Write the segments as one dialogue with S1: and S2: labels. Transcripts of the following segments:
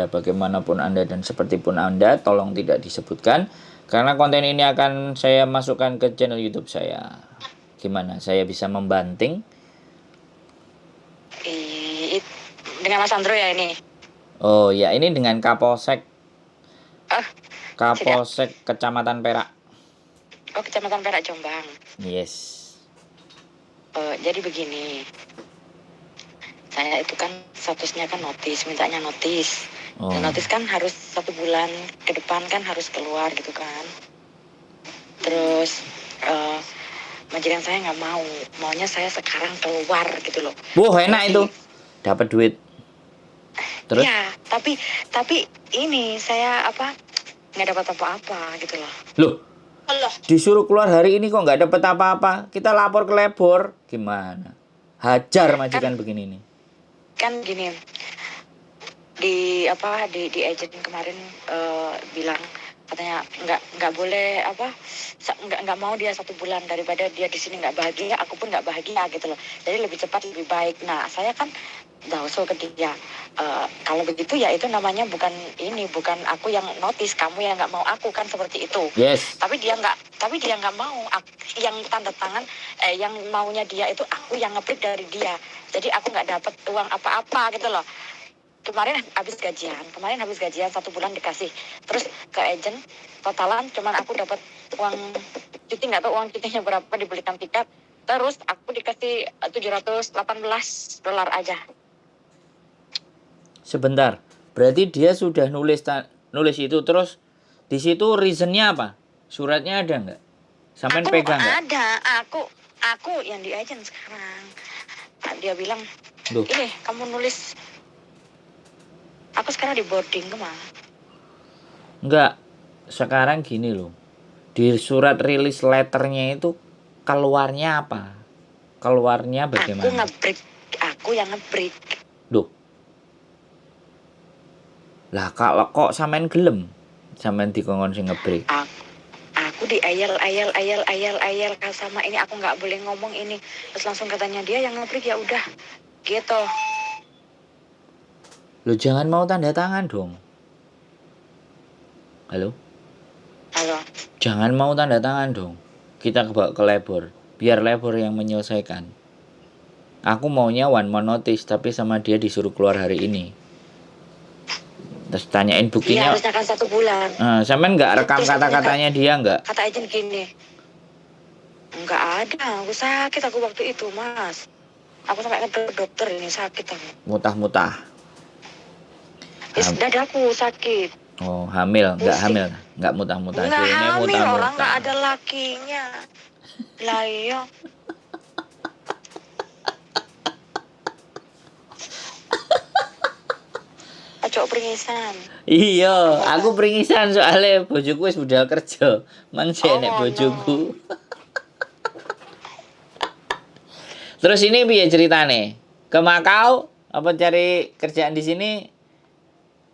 S1: Anda, bagaimanapun Anda dan sepertipun Anda, tolong tidak disebutkan. Karena konten ini akan saya masukkan ke channel YouTube saya. Gimana? Saya bisa membanting?
S2: Dengan Mas Andro ya ini?
S1: Oh ya, ini dengan Kapolsek.
S2: Tidak.
S1: Kecamatan Perak.
S2: Oh, Kecamatan Perak, Jombang.
S1: Yes.
S2: Jadi begini, saya itu kan statusnya kan notis, mintanya notis. Dan notis kan harus 1 bulan ke depan kan harus keluar gitu kan. Terus majikan saya nggak mau, maunya saya sekarang keluar gitu loh.
S1: Enak itu, dapat duit. Terus?
S2: Ya, tapi ini saya nggak dapat apa-apa gitu loh.
S1: Loh, disuruh keluar hari ini kok nggak dapat apa-apa? Kita lapor ke labor, gimana? Hajar majikan begini nih.
S2: Kan gini, di agent kemarin bilang katanya nggak boleh nggak mau dia 1 bulan, daripada dia di sini nggak bahagia, aku pun nggak bahagia gitu loh. Jadi lebih cepat lebih baik. Nah saya kan usul ke dia, kalau begitu ya itu namanya bukan aku yang notis, kamu yang nggak mau aku, kan seperti itu.
S1: Yes.
S2: Tapi dia nggak mau, yang tanda tangan yang maunya dia itu aku yang nge-print dari dia. Jadi aku nggak dapat uang apa-apa gitu loh. Kemarin habis gajian 1 bulan dikasih, terus ke agent totalan cuman aku dapat uang cuti, nggak tahu uang cutinya berapa, dibelikan tiket, terus aku dikasih $718 aja.
S1: Sebentar, berarti dia sudah nulis itu, terus di situ reasonnya apa? Suratnya ada nggak? Sampai pegang nggak?
S2: Ada, aku yang di agent sekarang. Dia bilang, ini kamu nulis. Aku sekarang di boarding kemana?
S1: Enggak, sekarang gini loh. Di surat rilis letternya itu keluarnya apa? Keluarnya bagaimana?
S2: Aku yang nge-break.
S1: Duh. Lah kok sampean gelem? Sampean dikongkon sing nge-break.
S2: Aku di ayel sama ini, aku nggak boleh ngomong ini. Terus langsung katanya dia yang nge-break, ya udah gitu.
S1: Lo jangan mau tanda tangan dong. Halo? Jangan mau tanda tangan dong. Kita bawa ke labor, biar labor yang menyelesaikan. Aku maunya 1 month notice, tapi sama dia disuruh keluar hari ini. Terus tanyain buktinya.
S2: Iya, harusnya kan 1 bulan.
S1: Sampean nggak rekam kata-katanya dia nggak?
S2: Kata agent gini, nggak ada, aku sakit waktu itu, Mas. Aku sampai ke dokter, ini sakit aku.
S1: Mutah-mutah.
S2: Dadaku sakit.
S1: Oh, hamil? Nggak hamil? Nggak mutah-mutah?
S2: Nggak hamil, orang nggak ada lakinya. Lah iya. Cok peringisan.
S1: Iya, aku peringisan soalnya bojoku wis budal kerja. Nek bojoku. Terus ini piye ceritane? Ke Makau apa cari kerjaan di sini?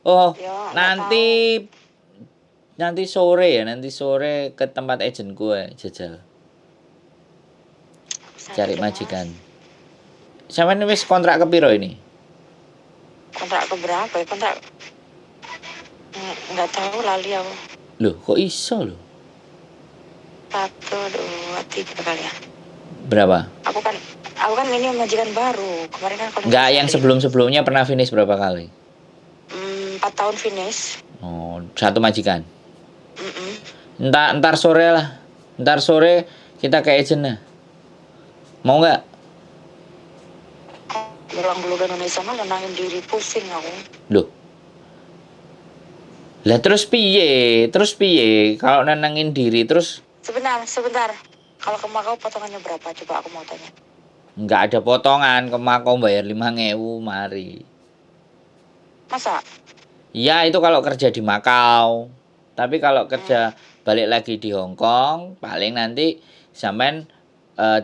S1: Oh, nanti sore ya, nanti sore ke tempat agent gue jajal. Cari majikan. Sampeyan wis kontrak ke piro ini?
S2: Kontrak ke berapa ya? Kontrak nggak tahu, lali aku.
S1: Loh, kok iso loh?
S2: 1, 2, 3 kali ya.
S1: Berapa?
S2: Aku kan ini majikan baru. Kemarin kan
S1: enggak, yang sebelum-sebelumnya pernah finish berapa kali?
S2: 4 tahun finish.
S1: Oh, 1 majikan. Ntar sore lah. Ntar sore kita ke agent lah. Mau nggak?
S2: Pulang dulu ke Indonesia mah nenangin diri, pusing aku.
S1: Loh. Lah terus piye? Kalau nenangin diri terus?
S2: Sebentar. Kalau ke Makau potongannya berapa? Coba aku mau tanya.
S1: Nggak ada potongan, ke Makau bayar 5.000, mari.
S2: Masa?
S1: Ya itu kalau kerja di Makau. Tapi kalau kerja balik lagi di Hong Kong, paling nanti sampean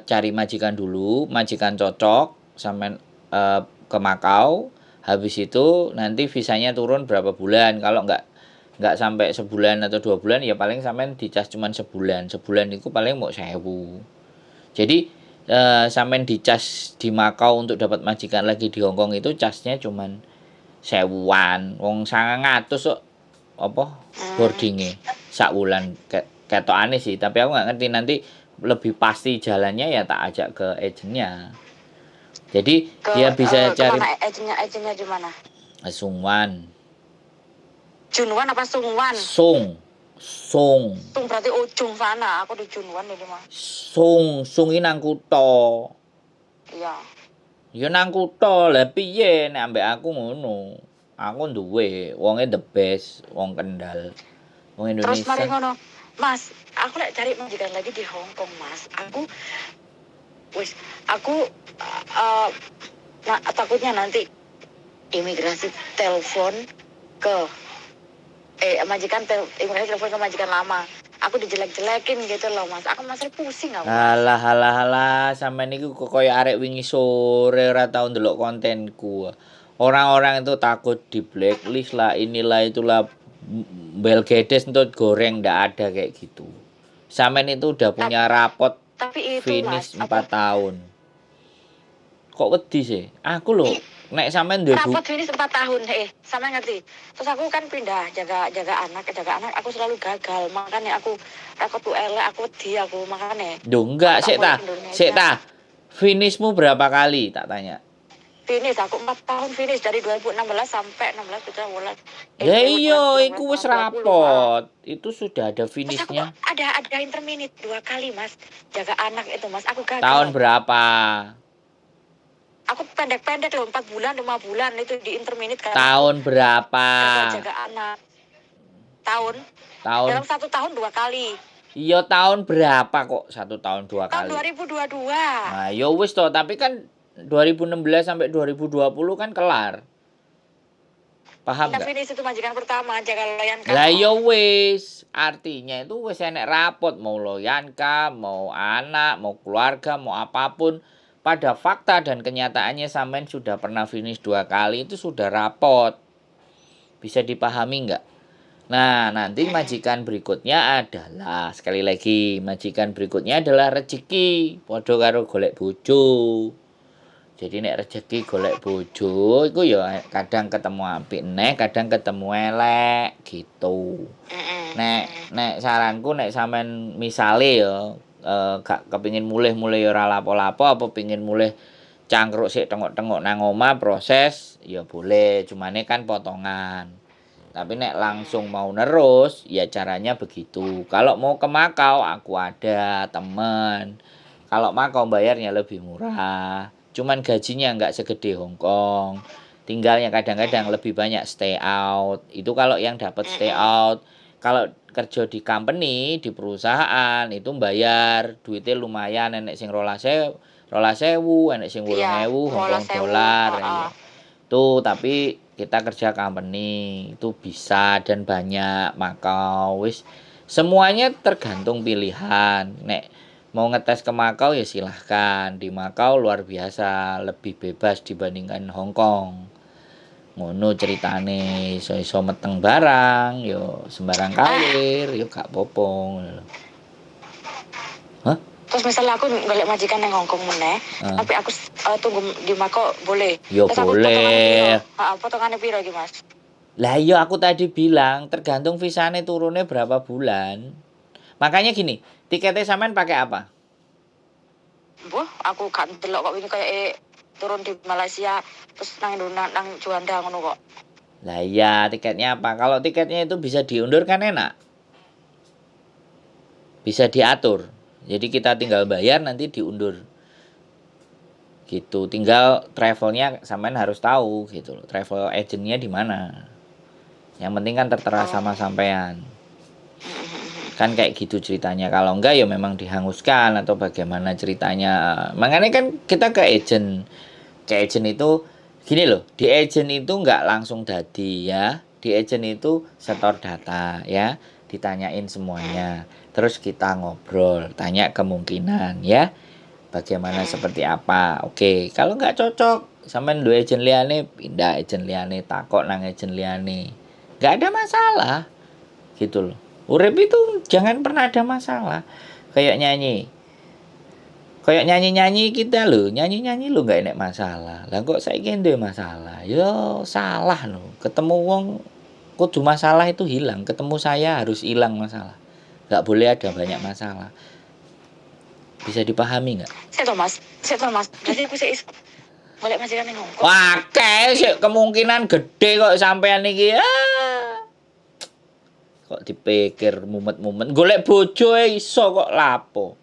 S1: cari majikan dulu, majikan cocok, sampean ke Makau. Habis itu nanti visanya turun berapa bulan. Kalau nggak sampai sebulan atau 2 bulan, ya paling sampean dicas cuman sebulan itu paling mau 1.000. Jadi sampean dicas di Makau untuk dapat majikan lagi di Hong Kong itu casnya cuman sewuan, wong 900 kok apa boardinge sak wulan ketokane sih, tapi aku nggak ngerti nanti lebih pasti jalannya ya tak ajak ke agentnya. Jadi dia bisa cari
S2: kemana agentnya di mana?
S1: Sungwan.
S2: Junwan apa Sungwan?
S1: Sung
S2: Berarti ujung sana. Aku di Junwan ini mah.
S1: Sung ini nang kutha.
S2: Iya.
S1: Ya nang kutha, lah piye nek ambek aku ngono. Aku duwe wonge the best, wong Kendal. Wong
S2: Terus mari
S1: Indonesia.
S2: ngono. Mas, aku lek cari majikan lagi di Hong Kong, Mas. Aku takutnya nanti imigrasi telepon ke imigrasi telepon ke majikan lama. Aku dijelek-jelekin gitu loh, Mas. Aku masih pusing aku.
S1: Alah, sampean niku kok koyo arek wingi sore ora tau ndelok kontenku. Orang-orang itu takut di blacklist lah, inilah itulah, bel gedes entut goreng, ndak ada kayak gitu. Sampean itu udah punya rapot
S2: Tapi itu,
S1: finish
S2: Mas,
S1: 4 tahun. Kok wedi sih? Aku lho, nek sampean duwe
S2: rapot finish 4 tahun, sama ngerti. Terus aku kan pindah jaga anak aku selalu gagal. Makanya aku tuh elek, aku wedi aku makanya.
S1: Duh, enggak, sik ta. Finishmu berapa kali tak tanya?
S2: Finish aku 4 tahun finish dari 2016 sampai 16 kita mulai.
S1: Ya iya, iku wis rapot. Itu sudah ada finishnya.
S2: Ada interminute 2 kali, Mas. Jaga anak itu, Mas. Aku gagal.
S1: Tahun berapa?
S2: Aku pendek-pendek loh, 4 bulan, 5 bulan itu di interminute kan.
S1: Tahun berapa?
S2: Jaga anak. Tahun.
S1: Dalam
S2: 1 tahun 2 kali.
S1: Iya, tahun berapa kok 1 tahun 2 kali?
S2: Tahun 2022.
S1: Nah, ya wis toh, tapi kan 2016 sampai 2020 kan kelar. Paham enggak?
S2: Finish itu majikan pertama, jaga loyanka.
S1: Lah ya wis, artinya itu wis enek rapot, mau loyanka, mau anak, mau keluarga, mau apapun. Pada fakta dan kenyataannya sampean sudah pernah finish 2 kali, itu sudah rapot. Bisa dipahami enggak? Nah, nanti majikan berikutnya adalah, sekali lagi, majikan berikutnya adalah rezeki. Padha karo golek bojo. Jadi nek rezeki golek bojo iku ya kadang ketemu apik neh, kadang ketemu elek gitu. Nek saranku nek sampean misale ya gak kepengin mulih-mulih ora lapo-lapo, apa pengin mulih cangkruk sik tengok-tengok nang omah proses ya boleh, cumane kan potongan. Tapi nek langsung mau nerus ya caranya begitu. Kalau mau ke Makau aku ada temen. Kalau Makau bayarnya lebih murah. Cuman gajinya nggak segede Hong Kong. Tinggalnya kadang-kadang lebih banyak stay out. Itu kalau yang dapat stay out. Kalau kerja di company, di perusahaan itu bayar duitnya lumayan, enek sing 12.000, enek sing 8.000 Hong Kong dolar. Ya. Tuh, tapi kita kerja company itu bisa dan banyak Makau wis. Semuanya tergantung pilihan. Nek mau ngetes ke Makau ya silahkan. Di Makau luar biasa, lebih bebas dibandingkan Hong Kong. Ngono ceritane, iso meteng barang, yo sembarang kalir, yo gak popong. Hah?
S2: Terus misalnya aku golek majikan yang Hong Kong meneh, tapi aku tunggu di Makau boleh.
S1: Yo
S2: terus
S1: boleh.
S2: Potongannya piro iki, Mas?
S1: Lah iya aku tadi bilang tergantung visane turunnya berapa bulan. Makanya gini, tiketnya sampean pakai apa?
S2: Aku gak ndelok kok ini kayak turun di Malaysia terus nang Juanda ngono kok.
S1: Lah iya, tiketnya apa? Kalau tiketnya itu bisa diundur kan enak. Bisa diatur. Jadi kita tinggal bayar nanti diundur. Gitu. Tinggal travelnya sampean harus tahu gitu loh. Travel agentnya di mana. Yang penting kan tertera sama sampean. Kan kayak gitu ceritanya. Kalau enggak ya memang dihanguskan atau bagaimana ceritanya. Makanya kan kita ke agent. Ke agent itu gini loh, di agent itu enggak langsung dadi ya. Di agent itu setor data ya, ditanyain semuanya. Terus kita ngobrol, tanya kemungkinan ya. Bagaimana seperti apa. Oke, kalau enggak cocok sampean duwe agent liyane, pindah agent liyane, takok nang agent liyane. Enggak ada masalah. Gitu loh. Urip itu jangan pernah ada masalah. Kayak nyanyi. Kayak nyanyi-nyanyi kita lho, nyanyi-nyanyi lho nggak enek masalah. Lah kok saiki duwe masalah? Yo salah lho. Ketemu wong kudu masalah itu hilang. Ketemu saya harus hilang masalah. Nggak boleh ada banyak masalah. Bisa dipahami nggak?
S2: Saya tahu mas. Jadi aku sih boleh majikan ning Hongkong.
S1: Wah, sih kemungkinan gede kok sampean iki. Kok dipikir mumet-mumet. Golek bojo iso kok lapo.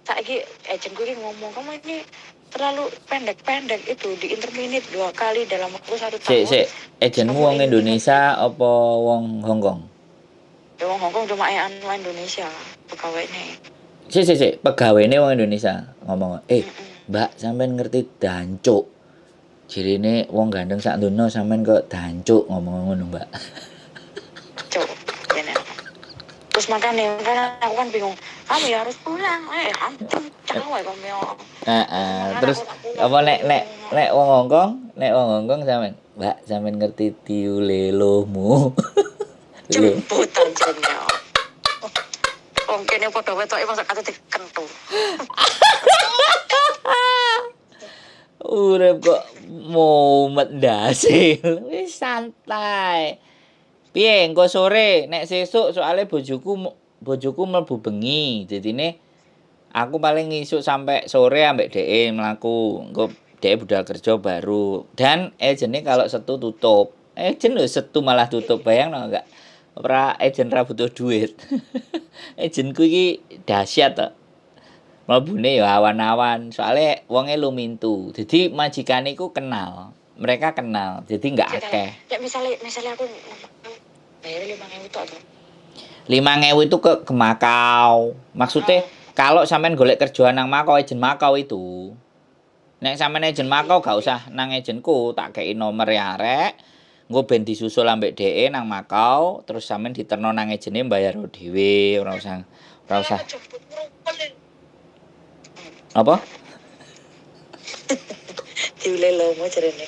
S2: Saiki agentku ini ngomong, kamu ini terlalu pendek-pendek itu di interminate 2 kali dalam waktu 1 tahun.
S1: Sik, agentmu wong Indonesia apa wong Hongkong?
S2: Ya wong Hongkong cuma anu Indonesia pegawai ini.
S1: Sik, pegawene wong Indonesia ngomong, Mbak, sampean ngerti dancuk. Jirine wong gandeng sak donya sampean kok dancuk ngomong ngono, Mbak.
S2: Cuk, gini. Terus makanya aku kan bingung, kamu ya harus pulang. Hampir cawe kamu ya.
S1: Terus apa nek wong Hongkong sampean, Mbak, sampean ngerti tiulelomu.
S2: Jemputan jennya. Kene padha wetoke masa kate dikentu.
S1: Urip kok mumet ndase. Wis santai. Piye engko sore nek sesuk soalnya bojoku mlebu bengi. Dadine aku paling ngisuk sampai sore ambek dhek mlaku. Engko dhek budal kerja baru. Dan agene kalau Setu tutup. Agen lho Setu malah tutup. Bayangno enggak? Agen ra butuh duit. Agenku iki dahsyat to. Mlebune ya awan-awan. Soale wonge lumintu. Jadi majikan iku kenal. Mereka kenal. Jadi enggak akeh.
S2: Ya misalnya aku bayar 5.000 tok to.
S1: 5.000 itu ke Makau. Maksudnya kalau sampean golek kerjaan nang Makau, agen Makau itu. Nek sampean agen Makau gak usah nang agenku, tak kei nomor ya arek. Engko ben disusul ambek dhek nang Makau, terus sampean diterno nang agene bayar dhewe, ora usah. Apa?
S2: Diulelomo jarene.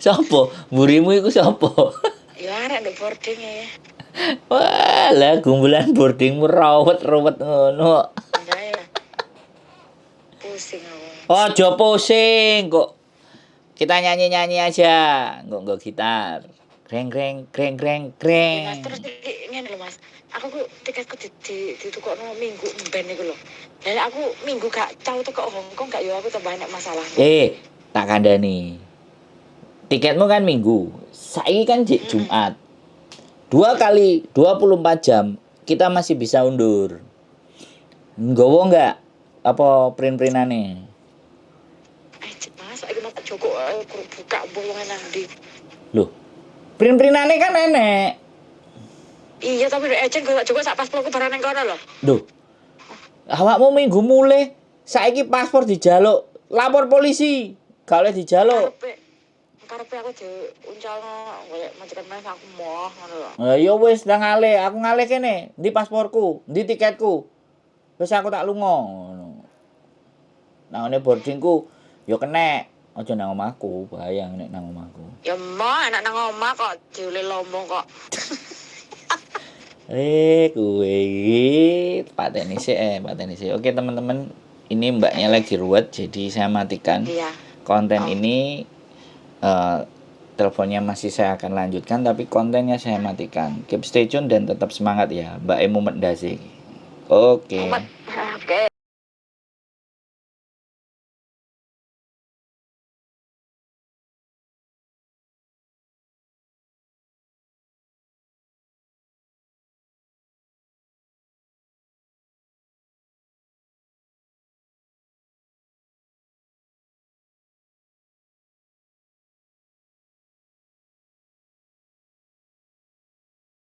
S1: Sopo? Mburimu iku sopo?
S2: Ya arek ndek boarding ya.
S1: Wah, lah gumbulan boardingmu rawet-rawet ngono.
S2: Ya. Pusing aku.
S1: Ojo pusing kok. Kita nyanyi-nyanyi aja. Nggo gitar. Greng.
S2: Mas terus ngene lho Mas. Aku ku tiketku ditukokno minggu ben iku lho. Lah aku minggu gak tau teko Hongkong gak yo aku tambah banyak masalah.
S1: Tak kandhani. Tiketmu kan minggu. Saiki kan Jumat. 2 kali 24 jam kita masih bisa undur. Nggowo enggak apa print-printane?
S2: Mas, aku nak Joko buka bolongan nang ndi.
S1: Loh. Print-printane kan enek.
S2: Iya, tapi ecen gak Joko sak pasporku barang nang kono lho.
S1: Loh. Awakmu minggu mulai saiki paspor dijaluk, lapor polisi. Gak oleh dijaluk.
S2: Karepe aku diuncalno golek majikan mas aku moh ngono lho.
S1: Lah ya wis nang ngalih, aku ngalih kene. Ndi pasporku, ndi tiketku. Wis aku tak lunga ngono. Nang ngene boardingku ya kenek. Aja nang omahku, bahaya nek nang omahku.
S2: Ya moh anak nang omah kok diule lombong kok.
S1: Kuwe iki pateni sik. Oke teman-teman, ini mbaknya lagi ruwet jadi saya matikan.
S2: Iya.
S1: Konten ini teleponnya masih saya akan lanjutkan tapi kontennya saya matikan. Keep stay tune dan tetap semangat ya Mbak Emu Mendasi. Oke.